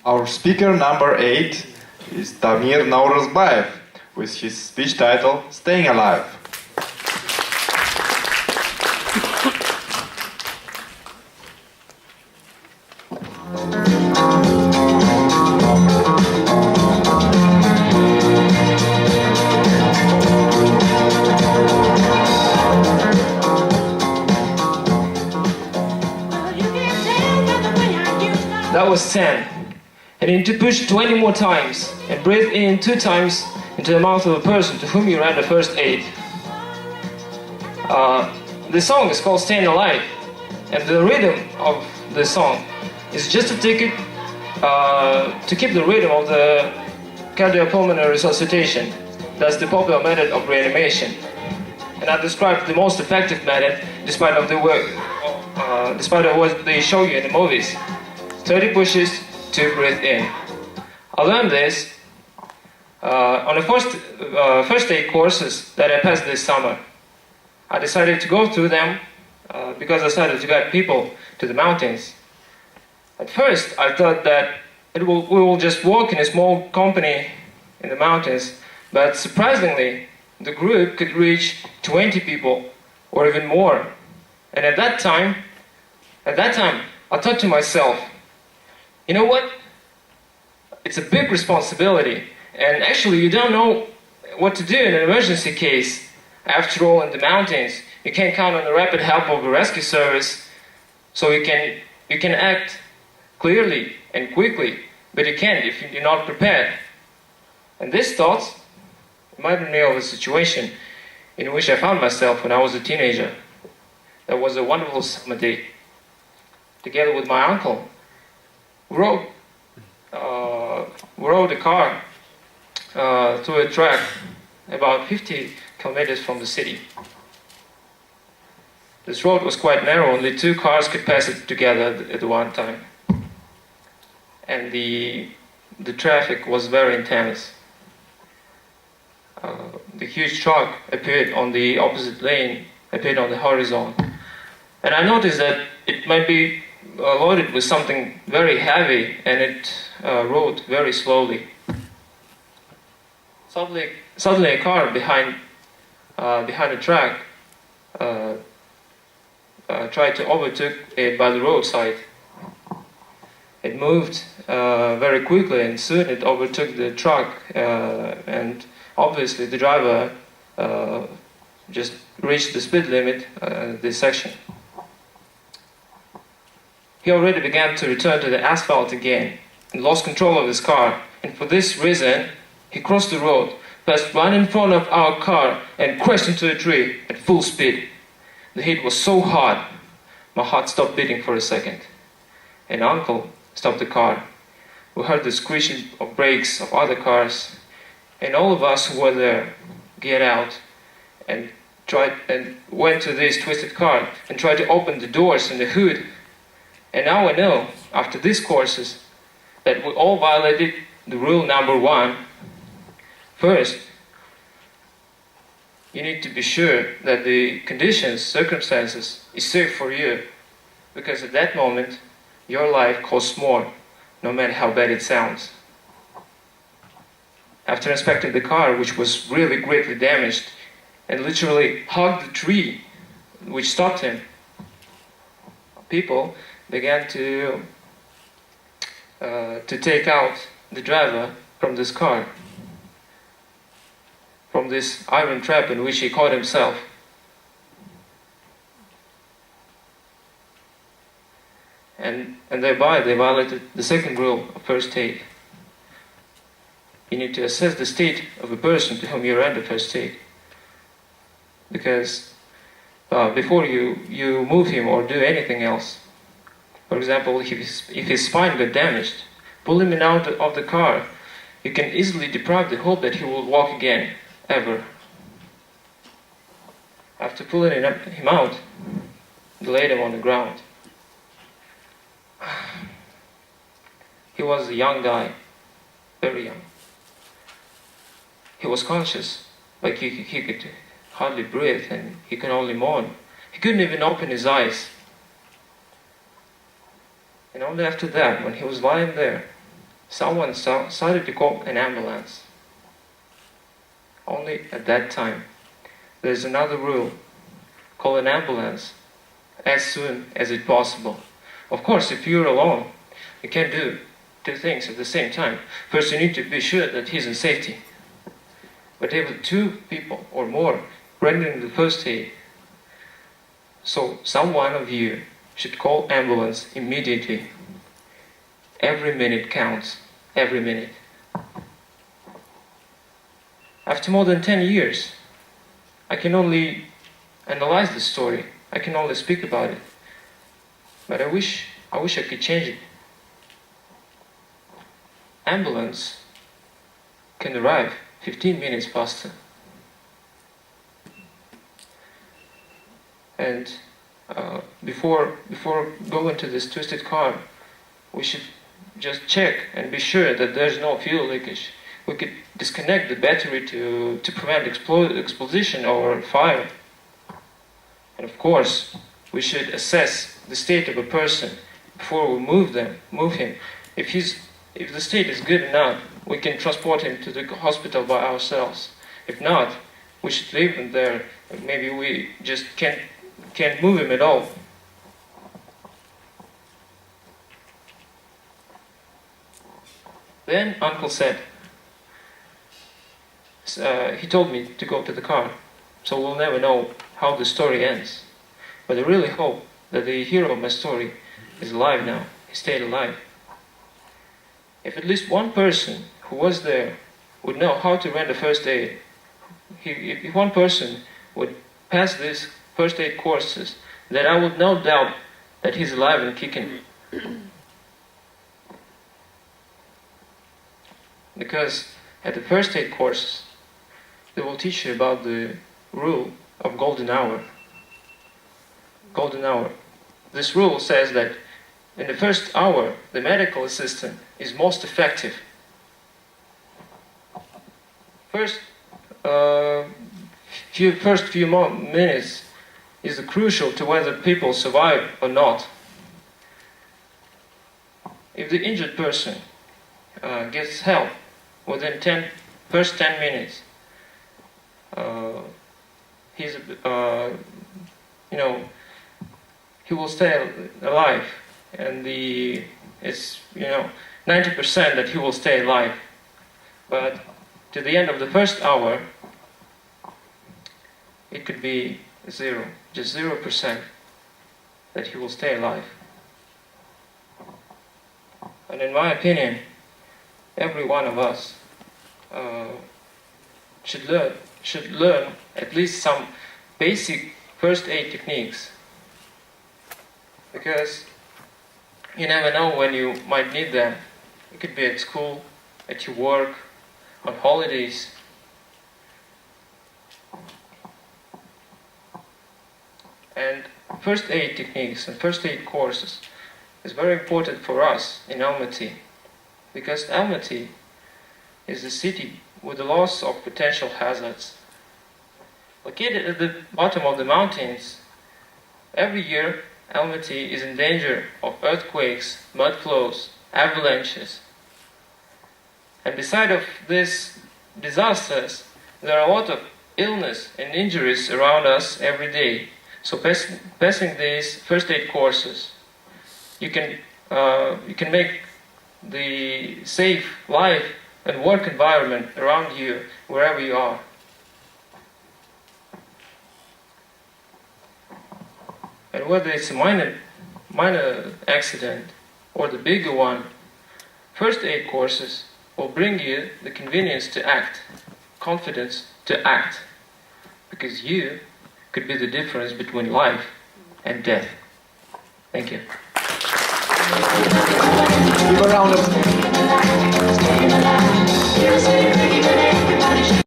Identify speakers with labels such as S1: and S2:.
S1: Our speaker number 8 is Damir Naurozbayev with his speech title Staying Alive.
S2: That was 10. And you need to push 20 more times and breathe in 2 times into the mouth of a person to whom you ran the first 8. The song is called Staying Alive, and the rhythm of the song is just a ticket to keep the rhythm of the cardiopulmonary resuscitation. That's the popular method of reanimation. And I described the most effective method despite of what they show you in the movies. 30 pushes to breathe in. I learned this on the first 8 courses that I passed this summer. I decided to go through them because I started to guide people to the mountains. At first, I thought that we will just walk in a small company in the mountains, but surprisingly, the group could reach 20 people or even more. And at that time, I thought to myself, you know what? It's a big responsibility, and actually you don't know what to do in an emergency case. After all, in the mountains, you can't count on the rapid help of a rescue service, so you can act clearly and quickly, but you can't if you're not prepared. And this thought reminded me of a situation in which I found myself when I was a teenager. That was a wonderful summer day. Together with my uncle, we rode a car through a track about 50 kilometers from the city. This road was quite narrow, only 2 cars could pass it together at one time. And the traffic was very intense. The huge truck appeared on the opposite lane, appeared on the horizon. And I noticed that it might be loaded with something very heavy, and it rode very slowly. Suddenly a car behind the track tried to overtake it by the roadside. It moved very quickly, and soon it overtook the truck, and obviously the driver just reached the speed limit at this section. He already began to return to the asphalt again and lost control of his car, and for this reason he crossed the road, passed right in front of our car and crashed into a tree at full speed. The heat was so hot, my heart stopped beating for a second. And Uncle stopped the car. We heard the screeching of brakes of other cars, and all of us who were there get out and went to this twisted car and tried to open the doors and the hood. And now I know, after these courses, that we all violated the rule number 1. First, you need to be sure that the conditions, circumstances is safe for you, because at that moment, your life costs more, no matter how bad it sounds. After inspecting the car, which was really greatly damaged, and literally hugged the tree which stopped him, people began to take out the driver from this car, from this iron trap in which he caught himself. And thereby they violated the second rule of first aid. You need to assess the state of a person to whom you render first aid, because before you move him or do anything else. For example, if his spine got damaged, pull him out of the car. You can easily deprive the hope that he will walk again, ever. After pulling him out, they laid him on the ground. He was a young guy, very young. He was conscious, like he could hardly breathe, and he could only moan. He couldn't even open his eyes. And only after that, when he was lying there, someone started to call an ambulance. Only at that time. There's another rule. Call an ambulance as soon as it's possible. Of course, if you're alone, you can't do two things at the same time. First, you need to be sure that he's in safety. But if two people or more rendering the first aid, so some one of you should call ambulance immediately. Every minute counts. Every minute. After more than 10 years, I can only analyze the story. I can only speak about it. But I wish I could change it. Ambulance can arrive 15 minutes faster. And before going to this twisted car, we should just check and be sure that there's no fuel leakage. We could disconnect the battery to prevent explosion or fire. And of course, we should assess the state of a person before we move him. If the state is good enough, we can transport him to the hospital by ourselves. If not, we should leave him there. Maybe we just can't move him at all. Then Uncle said, he told me to go to the car, so we'll never know how the story ends. But I really hope that the hero of my story is alive now. He stayed alive. If at least one person who was there would know how to render first aid, if one person would pass these first aid courses, then I would no doubt that he's alive and kicking. Because at the first aid courses, they will teach you about the rule of golden hour. Golden hour. This rule says that in the first hour, the medical assistant is most effective. First few minutes is crucial to whether people survive or not. If the injured person gets help within first 10 minutes, he will stay alive, and it's 90% that he will stay alive. But to the end of the first hour, it could be zero, just 0% that he will stay alive. And in my opinion, every one of us should learn at least some basic first aid techniques, because you never know when you might need them. It could be at school, at your work, on holidays. And first aid techniques and first aid courses is very important for us in Almaty, because Almaty is a city with a lot of potential hazards. Located at the bottom of the mountains, every year Almaty is in danger of earthquakes, mud flows, avalanches. And beside of these disasters, there are a lot of illness and injuries around us every day. So passing these first aid courses, you can make the safe life and work environment around you wherever you are. And whether it's a minor accident or the bigger one, first aid courses will bring you the convenience to act, confidence to act, because you could be the difference between life and death. Thank you.
S3: Give a round of applause.